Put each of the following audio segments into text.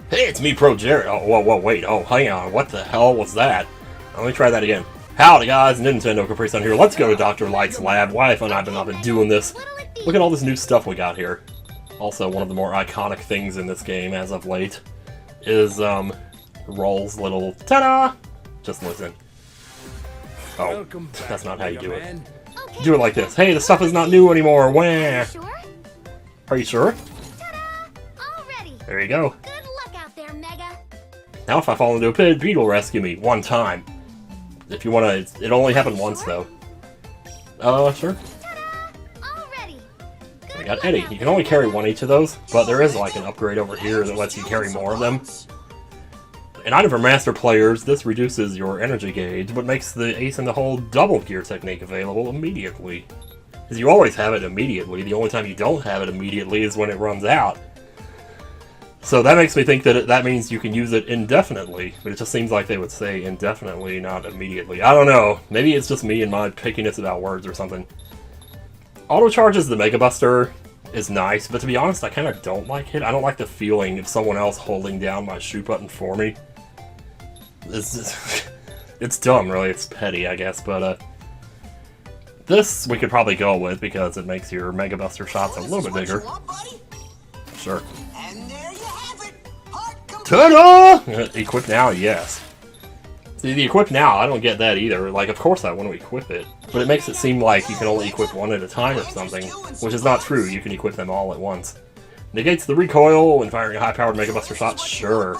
Hey, it's me, Pro Jared. Oh, whoa, wait. Oh, hang on. What the hell was that? Let me try that again. Howdy, guys. Nintendo Capri Sun here. Let's go to Dr. Light's lab. Why have I not been doing this? Look at all this new stuff we got here. Also, one of the more iconic things in this game as of late is, Roll's little ta-da! Just listen. Oh, that's not how you do it. Do it like this. Hey, the stuff is not new anymore. Wah! Are you sure? There you go. Now if I fall into a pit, Beat will rescue me one time. If you wanna, it only happened once though. Sure. I got Eddie. You can only carry one each of those, but there is like an upgrade over here that lets you carry more of them. An item for master players, this reduces your energy gauge, but makes the ace in the hole double gear technique available immediately. Because you always have it immediately, the only time you don't have it immediately is when it runs out. So that makes me think that that means you can use it indefinitely, but it just seems like they would say indefinitely, not immediately. I don't know. Maybe it's just me and my pickiness about words or something. Auto charges the Mega Buster is nice, but to be honest, I kind of don't like it. I don't like the feeling of someone else holding down my shoot button for me. It's just, it's dumb, really. It's petty, I guess, but this we could probably go with because it makes your Mega Buster shots a little bit bigger. Sure. Ta-da! Equip now, yes. See, the equip now, I don't get that either. Like, of course I want to equip it, but it makes it seem like you can only equip one at a time or something, which is not true. You can equip them all at once. Negates the recoil when firing a high-powered Mega Buster shot? Sure.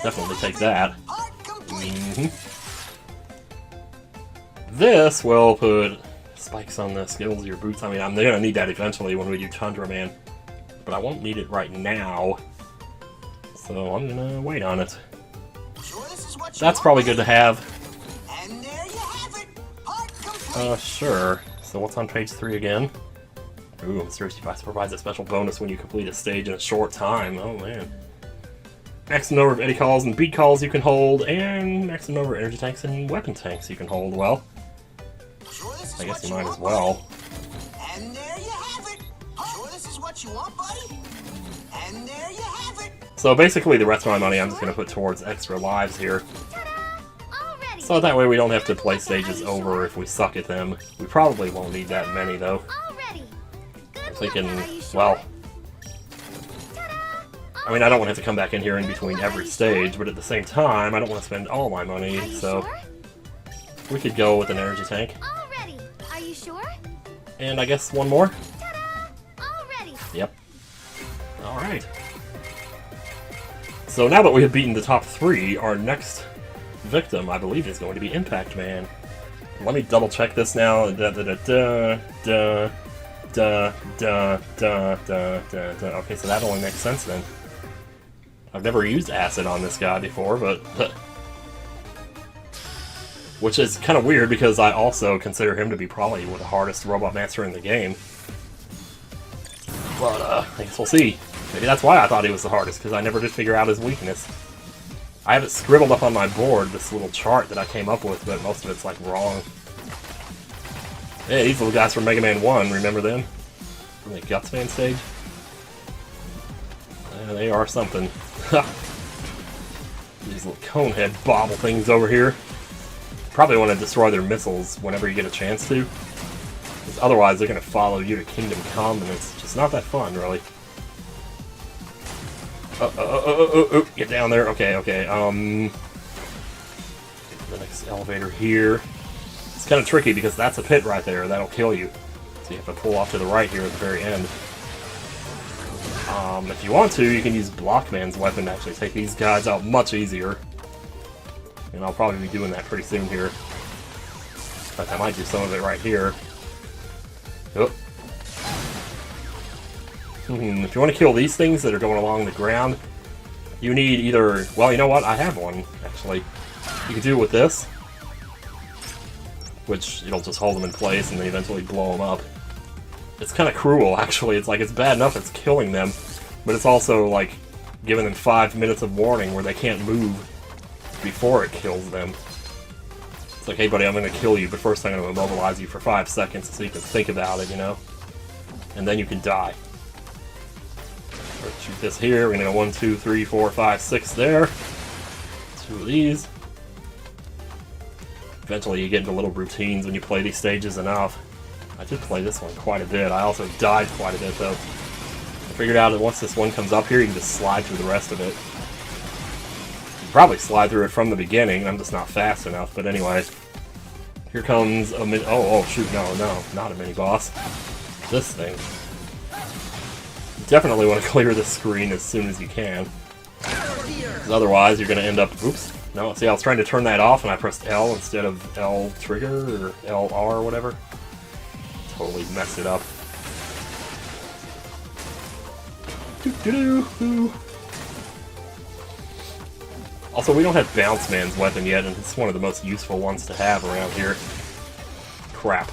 Definitely take that. This will put spikes on the skills of your boots. I mean, I'm gonna need that eventually when we do Tundra Man, but I won't need it right now. So I'm gonna wait on it. That's probably good to have. Sure. So what's on page 3 again? Ooh, Mysterious Device provides a special bonus when you complete a stage in a short time. Oh man. Maximum number of Eddie calls and beat calls you can hold, and maximum number of energy tanks and weapon tanks you can hold. Well, I guess you might as well. And there you have it. Sure this is what you want, buddy? And there you have it. So basically the rest of my money I'm just going to put towards extra lives here. So that way we don't have to play stages over if we suck at them. We probably won't need that many though. I'm thinking, well... I mean, I don't want to have to come back in here in between every stage, but at the same time, I don't want to spend all my money, so... We could go with an energy tank. And I guess one more? Yep. Alright. So now that we have beaten the top 3, our next victim, I believe, is going to be Impact Man. Let me double check this now. Okay, so that only makes sense then. I've never used acid on this guy before, but... which is kind of weird because I also consider him to be probably the hardest Robot Master in the game. But, I guess we'll see. Maybe that's why I thought he was the hardest, because I never did figure out his weakness. I have it scribbled up on my board, this little chart that I came up with, but most of it's, like, wrong. Yeah, these little guys from Mega Man 1, remember them? From the Guts Man stage? Yeah, they are something. These little conehead bobble things over here. Probably want to destroy their missiles whenever you get a chance to. Because otherwise they're going to follow you to Kingdom Come, and it's just not that fun, really. Get down there. Okay. The next elevator here. It's kind of tricky because that's a pit right there. That'll kill you. So you have to pull off to the right here at the very end. If you want to, you can use Blockman's weapon to actually take these guys out much easier. And I'll probably be doing that pretty soon here. In fact, I might do some of it right here. Oh. If you want to kill these things that are going along the ground, you need either... Well, you know what? I have one, actually. You can do it with this. Which, it'll just hold them in place and then eventually blow them up. It's kind of cruel, actually. It's like, it's bad enough it's killing them, but it's also, like, giving them 5 minutes of warning where they can't move before it kills them. It's like, hey buddy, I'm gonna kill you, but first I'm gonna immobilize you for 5 seconds so you can think about it, you know? And then you can die. Let's shoot this here. We're gonna go 1, 2, 3, 4, 5, 6 there. 2 of these. Eventually you get into little routines when you play these stages enough. I did play this one quite a bit. I also died quite a bit though. I figured out that once this one comes up here, you can just slide through the rest of it. You can probably slide through it from the beginning. I'm just not fast enough. But anyway, here comes a mini. Oh shoot! No, not a mini boss. This thing. You definitely want to clear this screen as soon as you can. Because otherwise, you're going to end up. Oops. No, see, I was trying to turn that off and I pressed L instead of L trigger or LR or whatever. Totally messed it up. Also, we don't have Bounce Man's weapon yet, and it's one of the most useful ones to have around here. Crap.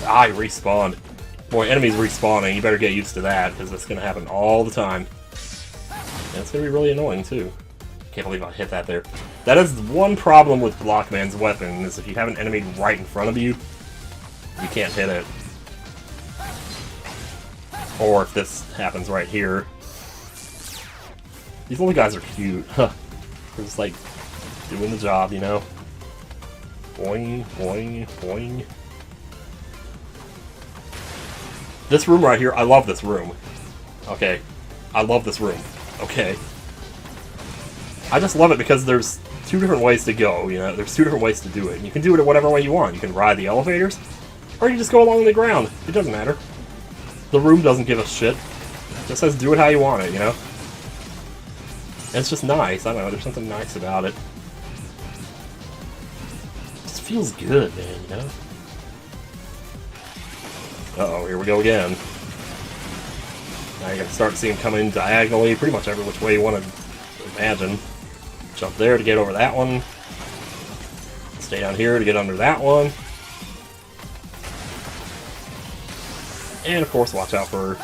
Ah, he respawned. Boy, enemies respawning, you better get used to that, because it's going to happen all the time. And it's going to be really annoying, too. Can't believe I hit that there. That is one problem with Blockman's weapon, is if you have an enemy right in front of you, you can't hit it. Or if this happens right here. These little guys are cute. They're just like doing the job, you know? Boing, boing, boing. This room right here, I love this room. Okay. I love this room. Okay. I just love it because there's 2 different ways to go, you know? There's 2 different ways to do it. And you can do it whatever way you want. You can ride the elevators, or you can just go along the ground. It doesn't matter. The room doesn't give a shit. It just says do it how you want it, you know? And it's just nice. I don't know, there's something nice about it. It just feels good, man, you know? Uh-oh, here we go again. Now you're gonna start seeing them coming diagonally, pretty much every which way you want to imagine. Jump there to get over that one. Stay down here to get under that one. And of course, watch out for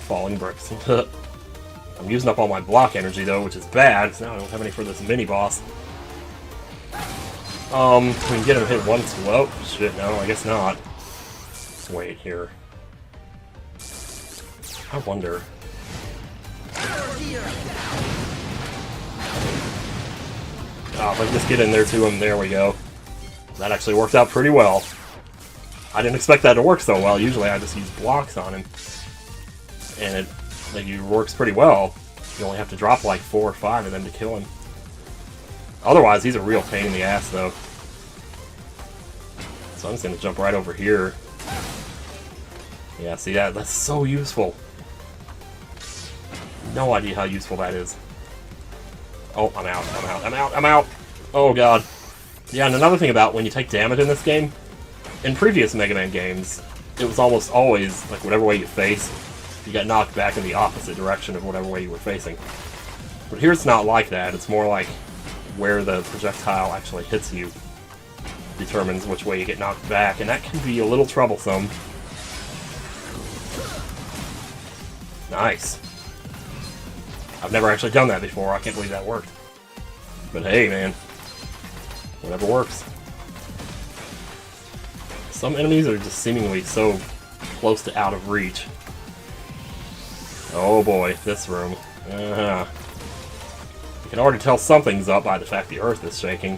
falling bricks. I'm using up all my block energy though, which is bad, because now I don't have any for this mini-boss. We can get him hit once. Well, shit, no, I guess not. Let's wait here. I wonder. Oh, if I can just get in there to him, there we go. That actually worked out pretty well. I didn't expect that to work so well. Usually I just use blocks on him. And it works pretty well. You only have to drop like 4 or 5 of them to kill him. Otherwise, he's a real pain in the ass, though. So I'm just going to jump right over here. Yeah, see that? That's so useful. No idea how useful that is. Oh, I'm out, I'm out, I'm out, I'm out! Oh god. Yeah, and another thing about when you take damage in this game, in previous Mega Man games, it was almost always, like, whatever way you face, you got knocked back in the opposite direction of whatever way you were facing. But here it's not like that, it's more like where the projectile actually hits you determines which way you get knocked back, and that can be a little troublesome. Nice. I've never actually done that before, I can't believe that worked. But hey, man. Whatever works. Some enemies are just seemingly so close to out of reach. Oh boy, this room. You can already tell something's up by the fact the earth is shaking.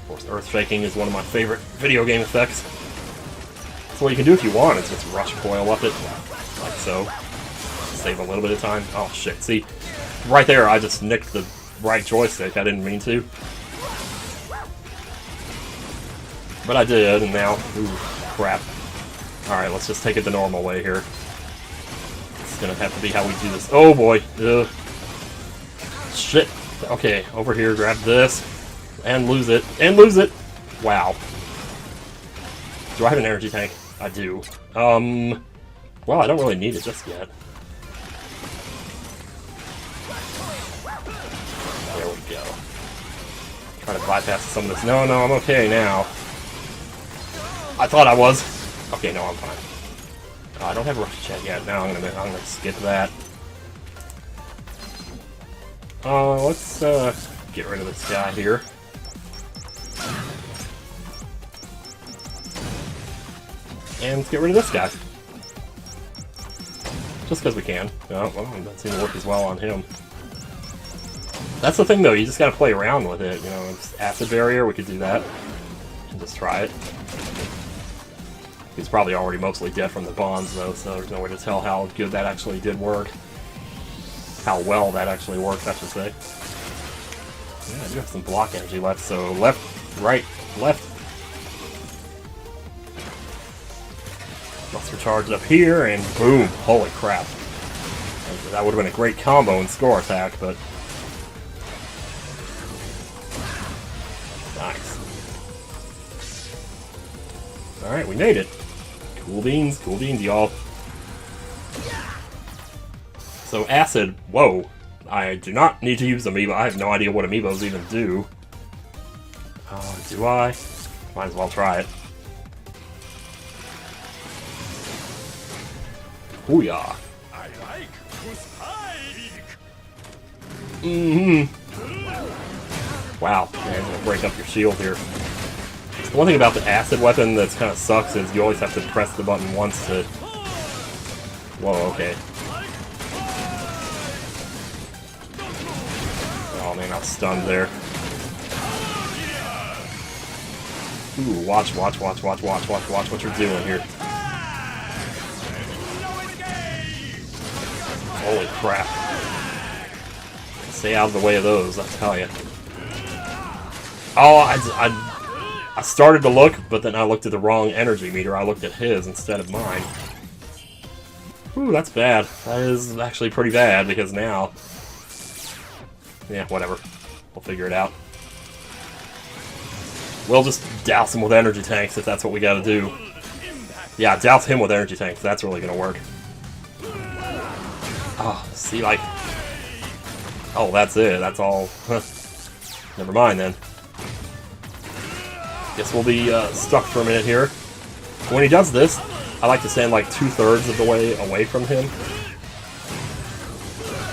Of course, earth shaking is one of my favorite video game effects. So what you can do if you want is just rush coil up it, like so. Save a little bit of time. Oh shit, see? Right there, I just nicked the right joystick, I didn't mean to. But I did, and now, ooh, crap. Alright, let's just take it the normal way here. It's gonna have to be how we do this. Oh boy! Ugh. Shit! Okay, over here, grab this. And lose it. And lose it! Wow. Do I have an energy tank? I do. Well, I don't really need it just yet. There we go. Try to bypass some of this. No, no, I'm okay now. I thought I was. Okay, no, I'm fine. I don't have a rush chat yet. Now I'm gonna skip that. Let's get rid of this guy here. And let's get rid of this guy. Just because we can. No, well, that seemed to work as well on him. That's the thing, though. You just gotta play around with it. You know, it's acid barrier. We could do that and just try it. He's probably already mostly dead from the bonds, though, so there's no way to tell how good that actually did work. How well that actually worked, I should say. Yeah, I do have some block energy left, so left, right, left. Buster charged up here, and boom! Holy crap. That would have been a great combo and score attack, but... Nice. Alright, we made it. Cool beans, y'all. So acid, whoa. I do not need to use Amiibo. I have no idea what Amiibos even do. Do I? Might as well try it. Hoo-yah. I like to spike. Wow, man, I'm gonna break up your shield here. The one thing about the acid weapon that's kind of sucks is you always have to press the button once to... Whoa, okay. Oh man, I was stunned there. Ooh, watch what you're doing here. Holy crap. Stay out of the way of those, I tell you. Oh, I started to look, but then I looked at the wrong energy meter. I looked at his instead of mine. Ooh, that's bad. That is actually pretty bad, because now... Yeah, whatever. We'll figure it out. We'll just douse him with energy tanks if that's what we gotta do. Yeah, douse him with energy tanks. That's really gonna work. Oh, see, like... Oh, that's it. That's all. Never mind, then. Guess we'll be stuck for a minute here. When he does this, I like to stand like 2/3 of the way away from him.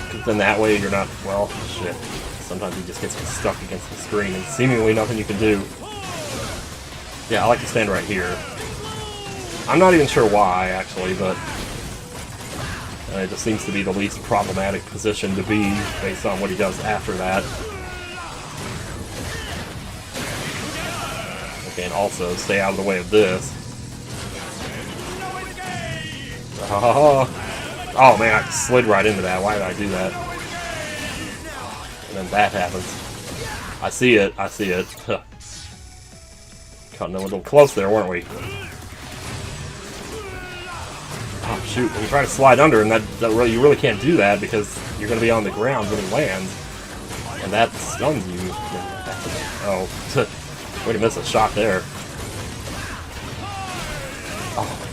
Because then that way you're not... Well, shit. Sometimes he just gets stuck against the screen and seemingly nothing you can do. Yeah, I like to stand right here. I'm not even sure why, actually, but... it just seems to be the least problematic position to be, based on what he does after that. Okay, and also, stay out of the way of this. Oh man, I slid right into that. Why did I do that? And then that happens. I see it, I see it. Cutting a little close there, weren't we? Oh shoot, when you try to slide under, and you really can't do that because you're going to be on the ground when he lands. And that stuns you. Oh, way to miss a shot there. Oh my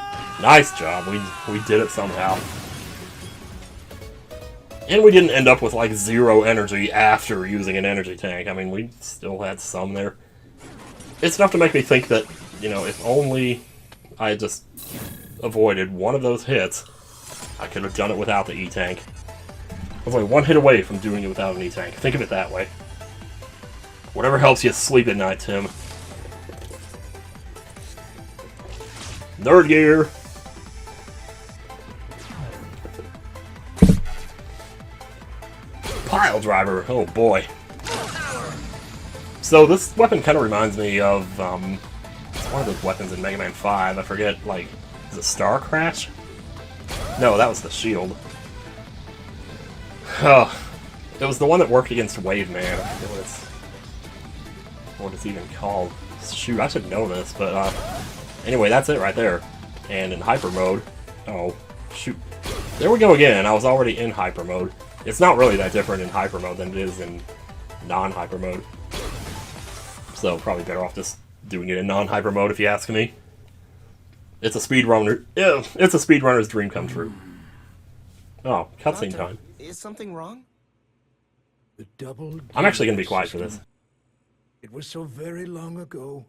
god. Nice job, we did it somehow. And we didn't end up with like 0 energy after using an energy tank. I mean, we still had some there. It's enough to make me think that, you know, if only I had just avoided one of those hits, I could have done it without the E-Tank. I was only one hit away from doing it without an E-Tank. Think of it that way. Whatever helps you sleep at night, Tim. Nerd gear! Pile driver, oh boy. So this weapon kind of reminds me of, it's one of those weapons in Mega Man 5, I forget, like, is it Star Crash? No, that was the shield. Oh, it was the one that worked against Wave Man. I forget what it's even called. Shoot, I should know this, but, anyway, that's it right there. And in hyper mode, oh, shoot. There we go again, I was already in hyper mode. It's not really that different in hyper mode than it is in non-hyper mode. So, probably better off just doing it in non-hyper mode, if you ask me. It's a speedrunner. Yeah, it's a speedrunner's dream come true. Oh, cutscene time. Is something wrong? The double. I'm actually gonna be quiet for this. It was so very long ago.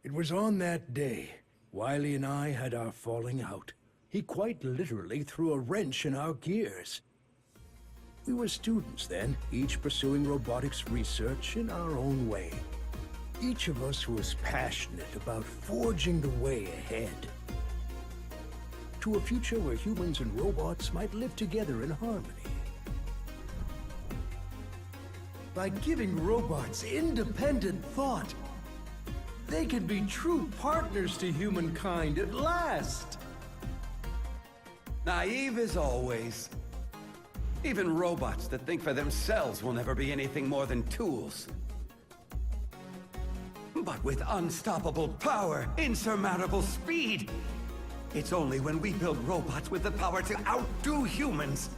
It was on that day, Wily and I had our falling out. He quite literally threw a wrench in our gears. We were students then, each pursuing robotics research in our own way. Each of us was passionate about forging the way ahead. to a future where humans and robots might live together in harmony. By giving robots independent thought, they can be true partners to humankind at last. Naive as always. Even robots that think for themselves will never be anything more than tools. But with unstoppable power, insurmountable speed, it's only when we build robots with the power to outdo humans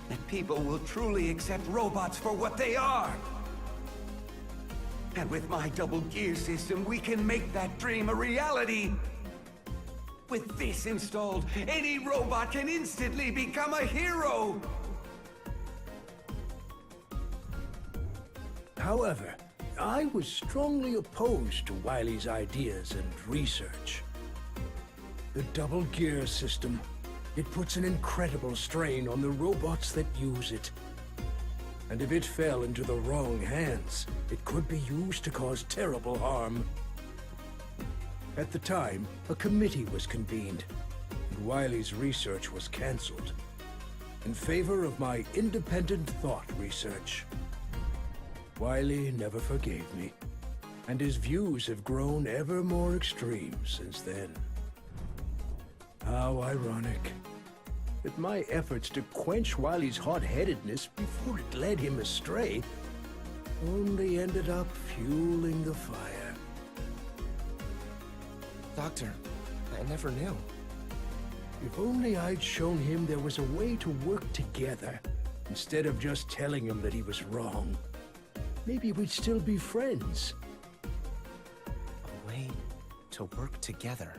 that people will truly accept robots for what they are. And with my double gear system, we can make that dream a reality. With this installed, any robot can instantly become a hero! However, I was strongly opposed to Wily's ideas and research. The double gear system, it puts an incredible strain on the robots that use it. And if it fell into the wrong hands, it could be used to cause terrible harm. At the time, a committee was convened, and Wily's research was cancelled in favor of my independent thought research. Wily never forgave me, and his views have grown ever more extreme since then. How ironic that my efforts to quench Wily's hot-headedness before it led him astray only ended up fueling the fire. Doctor, I never knew. If only I'd shown him there was a way to work together, instead of just telling him that he was wrong. Maybe we'd still be friends. A way to work together.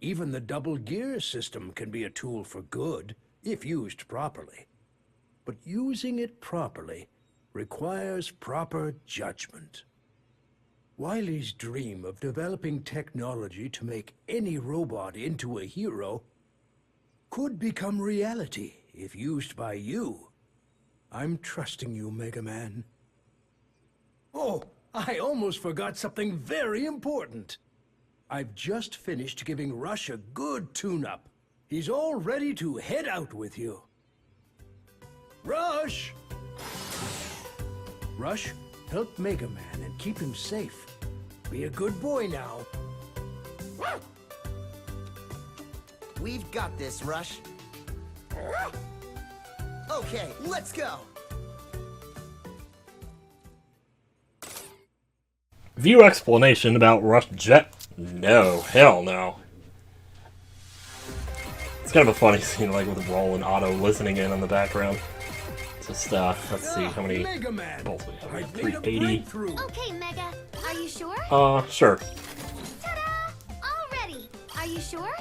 Even the double gear system can be a tool for good, if used properly. But using it properly requires proper judgment. Wily's dream of developing technology to make any robot into a hero could become reality if used by you. I'm trusting you, Mega Man. Oh, I almost forgot something very important. I've just finished giving Rush a good tune-up. He's all ready to head out with you. Rush! Rush, help Mega Man and keep him safe. Be a good boy now. We've got this, Rush. Okay, let's go. View explanation about Rush Jet. No, hell no. It's kind of a funny scene, like with Roll and Otto listening in on the background. Just, let's see how many Mega Man. bolts we have. I've made a 380. breakthrough. Okay, Mega. Are you sure? Sure. Ta-da! All ready. Are you sure?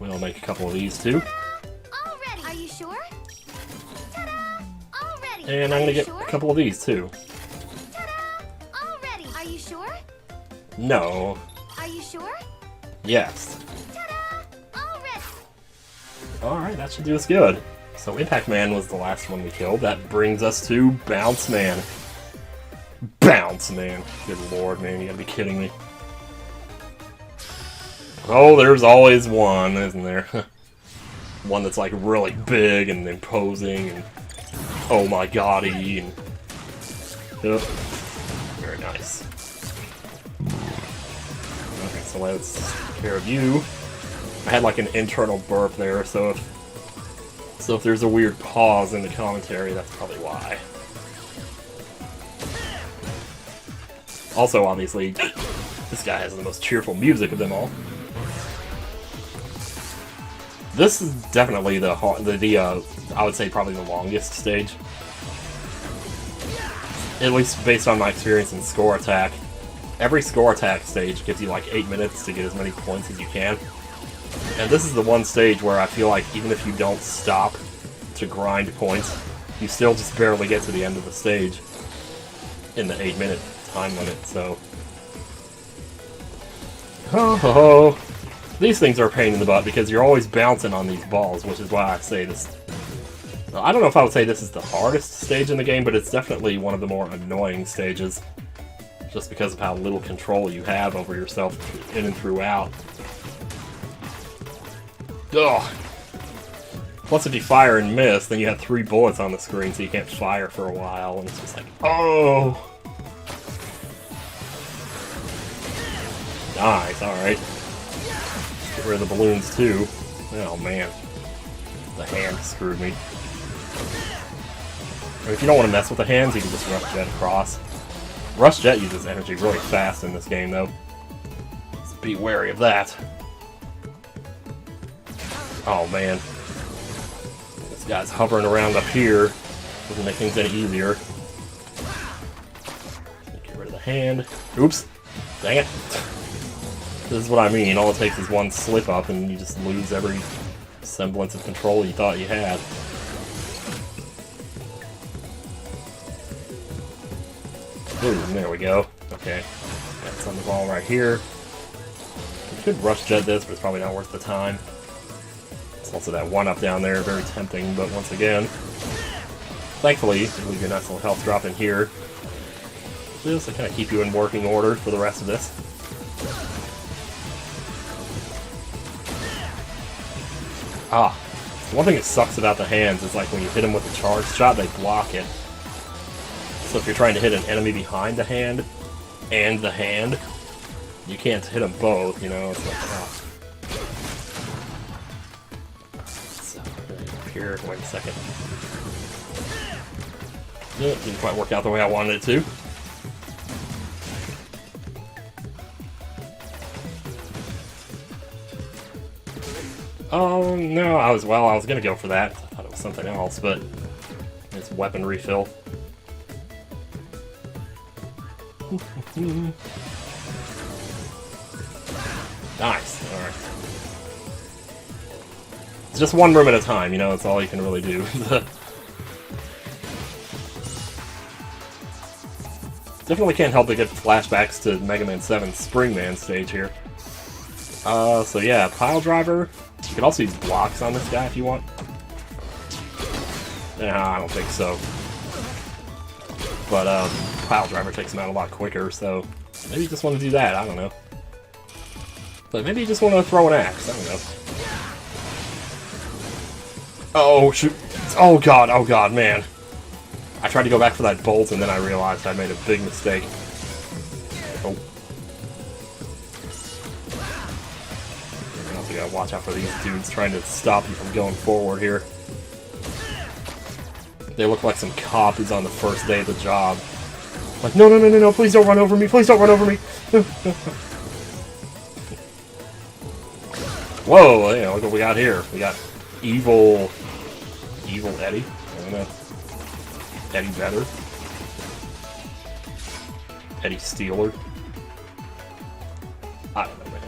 We'll make a couple of these too. All ready. Are you sure? Ta-da! All ready. And I'm Are gonna you get sure? a couple of these too. Ta-da! All ready. Are you sure? No. Are you sure? Yes. Ta-da! All ready. Alright, that should do us good. So Impact Man was the last one we killed. That brings us to Bounce Man. Bounce Man. Good lord, man, you gotta be kidding me. Oh, there's always one, isn't there? One that's like really big and imposing and oh my god-y and very nice. Okay, so let's take care of you. I had like an internal burp there, so if there's a weird pause in the commentary, that's probably why. Also, obviously, this guy has the most cheerful music of them all. This is definitely I would say probably the longest stage. At least based on my experience in Score Attack. Every Score Attack stage gives you like 8 minutes to get as many points as you can. And this is the one stage where I feel like even if you don't stop to grind points, you still just barely get to the end of the stage in the 8-minute time limit, so... Ho ho ho! These things are a pain in the butt because you're always bouncing on these balls, which is why I say this... I don't know if I would say this is the hardest stage in the game, but it's definitely one of the more annoying stages. just because of how little control you have over yourself in and throughout. Ugh. Plus, if you fire and miss, then you have 3 bullets on the screen, so you can't fire for a while, and it's just like, oh! Nice, alright. Get rid of the balloons, too. Oh, man. The hand screwed me. If you don't want to mess with the hands, you can just Rush Jet across. Rush Jet uses energy really fast in this game, though. So be wary of that. Oh, man. This guy's hovering around up here. Doesn't make things any easier. Get rid of the hand. Oops. Dang it. This is what I mean. All it takes is one slip up and you just lose every semblance of control you thought you had. Ooh, there we go. Okay. Got some of the ball right here. You could Rush Jet this, but it's probably not worth the time. There's also that 1-up down there, very tempting, but once again, thankfully, you leave your nice little health drop in here. Just to kind of keep you in working order for the rest of this. Ah, one thing that sucks about the hands is like when you hit them with a charge shot, they block it. So if you're trying to hit an enemy behind the hand and the hand, you can't hit them both, you know? It's like, oh. So, up here, wait a second. Yeah, didn't quite work out the way I wanted it to. Oh, no, I was gonna go for that. I thought it was something else, but it's weapon refill. Nice, alright. It's just one room at a time, you know, that's all you can really do. Definitely can't help but get flashbacks to Mega Man 7's Springman stage here. So yeah, Pile Driver. You can also use blocks on this guy if you want. Nah, I don't think so. But, Pile Driver takes him out a lot quicker, so maybe you just want to do that, I don't know. But maybe you just want to throw an axe, I don't know. Oh, shoot. Oh god, man. I tried to go back for that bolt, and then I realized I made a big mistake. Oh. I also gotta watch out for these dudes trying to stop you from going forward here. They look like some cop who's on the first day of the job. Like, no, please don't run over me, please don't run over me! Whoa, you know, look what we got here. We got evil Eddie. I don't know. Eddie Vedder. Eddie Steeler. I don't know, man.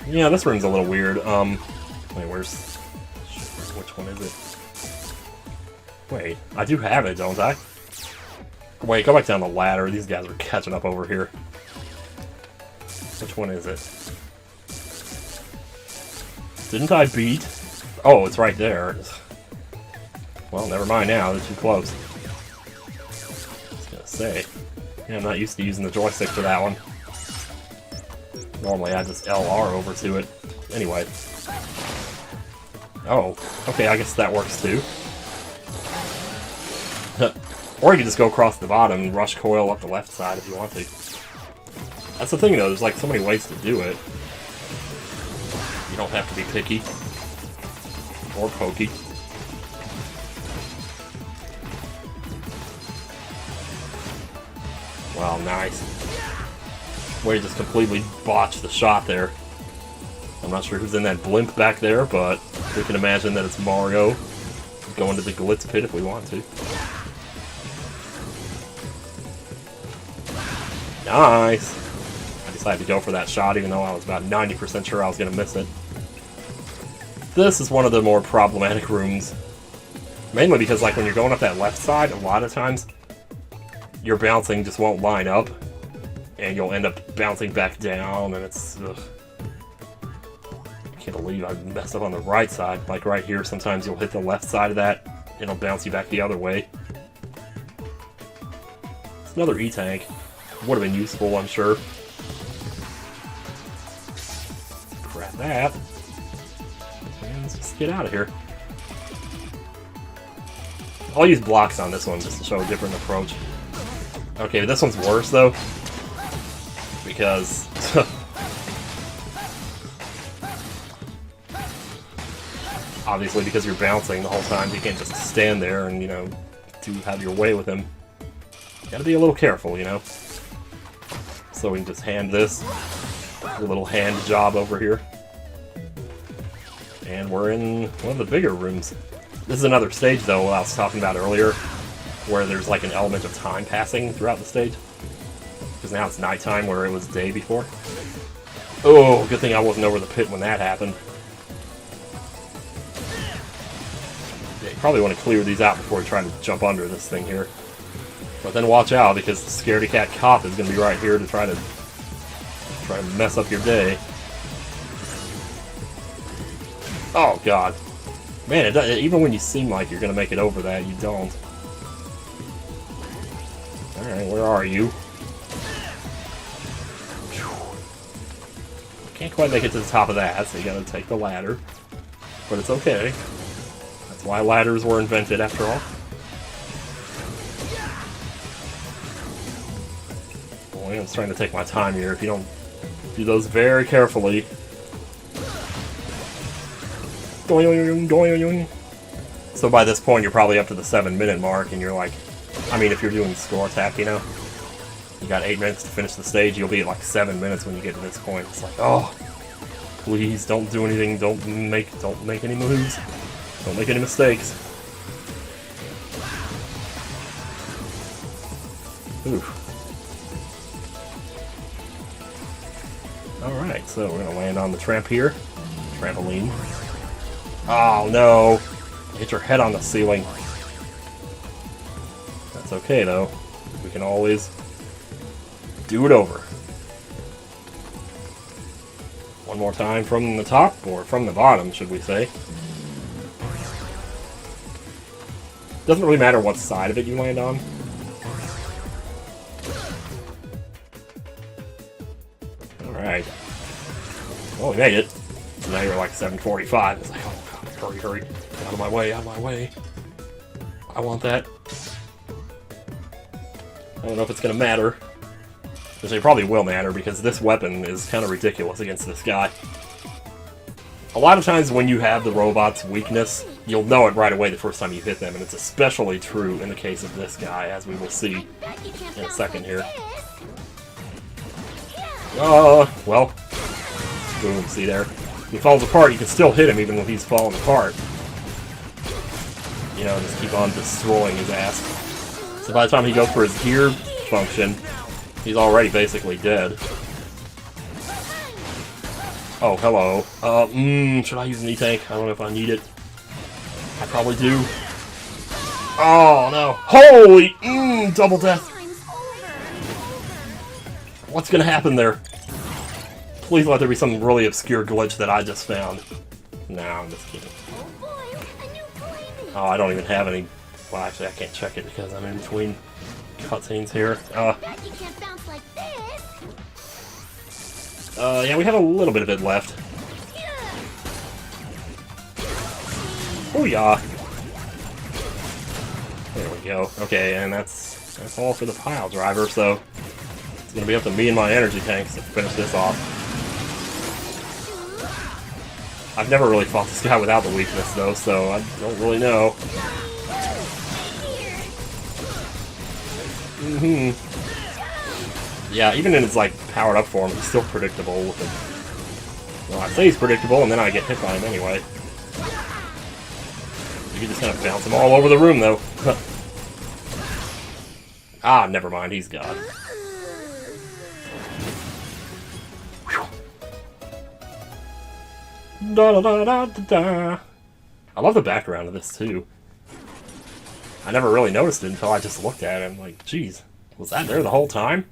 Yeah, this room's a little weird. Wait, which one is it? Wait, I do have it, don't I? Wait, go back down the ladder. These guys are catching up over here. Which one is it? Didn't I beat? Oh, it's right there. Well, never mind now. They're too close. I was gonna say. Yeah, I'm not used to using the joystick for that one. Normally I just LR over to it. Anyway. Oh, okay, I guess that works too. Or you can just go across the bottom and rush coil up the left side if you want to. That's the thing though, there's like so many ways to do it. You don't have to be picky. Or pokey. Wow, nice. Way to just completely botch the shot there. I'm not sure who's in that blimp back there, but we can imagine that it's Mario. Go into the Glitz Pit if we want to. Nice! I decided to go for that shot even though I was about 90% sure I was going to miss it. This is one of the more problematic rooms. Mainly because like when you're going up that left side, a lot of times your bouncing just won't line up. And you'll end up bouncing back down and it's... Ugh. I can't believe I messed up on the right side. Like right here, sometimes you'll hit the left side of that and it'll bounce you back the other way. It's another E-Tank. Would have been useful, I'm sure. Grab that. And let's just get out of here. I'll use blocks on this one just to show a different approach. Okay, this one's worse though. Because... obviously because you're bouncing the whole time, you can't just stand there and, you know, have your way with him. You gotta be a little careful, you know. So we can just hand this a little hand job over here. And we're in one of the bigger rooms. This is another stage, though, I was talking about earlier, where there's like an element of time passing throughout the stage. Because now it's nighttime where it was day before. Oh, good thing I wasn't over the pit when that happened. Yeah, you probably want to clear these out before you try to jump under this thing here. But then watch out, because the Scaredy Cat cop is going to be right here to try to mess up your day. Oh, God. Man, even when you seem like you're going to make it over that, you don't. Alright, where are you? Can't quite make it to the top of that, so you gotta take the ladder. But it's okay. That's why ladders were invented, after all. Boy, I'm trying to take my time here. If you don't do those very carefully. So by this point, you're probably up to the 7-minute mark, and you're like, I mean, if you're doing score attack, you know, you got 8 minutes to finish the stage, you'll be at like 7 minutes when you get to this point. It's like, oh, please don't do anything, don't make any moves, don't make any mistakes. Oof. Alright, so we're gonna land on the tramp here. Trampoline. Oh no! Hit your head on the ceiling. That's okay though. We can always do it over. One more time from the top, or from the bottom, should we say. Doesn't really matter what side of it you land on. Alright. Well, we made it. So now you're like 7:45. It's like, oh god, hurry, hurry. Get out of my way, out of my way. I want that. I don't know if it's gonna matter. Which it probably will matter, because this weapon is kind of ridiculous against this guy. A lot of times when you have the robot's weakness, you'll know it right away the first time you hit them, and it's especially true in the case of this guy, as we will see in a second here. Well, boom, see there? If he falls apart, you can still hit him even when he's falling apart. You know, just keep on destroying his ass. So by the time he goes for his gear function, he's already basically dead. Oh, hello. Should I use an E-Tank? I don't know if I need it. I probably do. Oh, no. Holy, double death. What's gonna happen there? Please let there be some really obscure glitch that I just found. No, I'm just kidding. Oh, I don't even have any. Well, actually, I can't check it because I'm in between cutscenes here. Yeah, we have a little bit of it left. Oh yeah. There we go. Okay, and that's all for the pile driver. So it's gonna be up to me and my energy tanks to finish this off. I've never really fought this guy without the weakness though, so I don't really know. Yeah, even in his like powered up form, he's still predictable with him. Well, I say he's predictable, and then I get hit by him anyway. You can just kind of bounce him all over the room, though. Ah, never mind, he's gone. Da, da, da, da, da, da. I love the background of this, too. I never really noticed it until I just looked at it. I'm like, geez, was that there the whole time?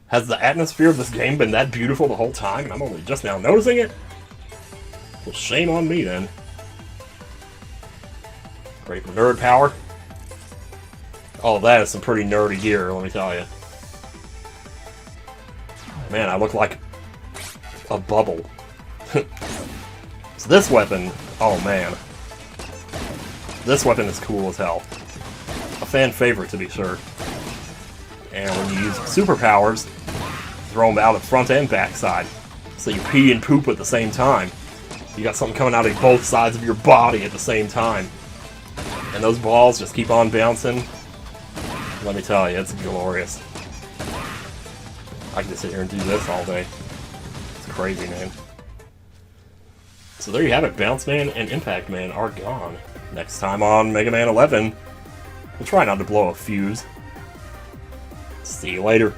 Has the atmosphere of this game been that beautiful the whole time, and I'm only just now noticing it? Well, shame on me, then. Ready for nerd power? Oh, that is some pretty nerdy gear, let me tell you. Man, I look like a bubble. So this weapon, oh man. This weapon is cool as hell. A fan favorite, to be sure. And when you use superpowers, throw them out the front and back side. So you pee and poop at the same time. You got something coming out of both sides of your body at the same time. And those balls just keep on bouncing. Let me tell you, it's glorious. I can just sit here and do this all day. It's crazy, man. So there you have it, Bounce Man and Impact Man are gone. Next time on Mega Man 11, we'll try not to blow a fuse. See you later.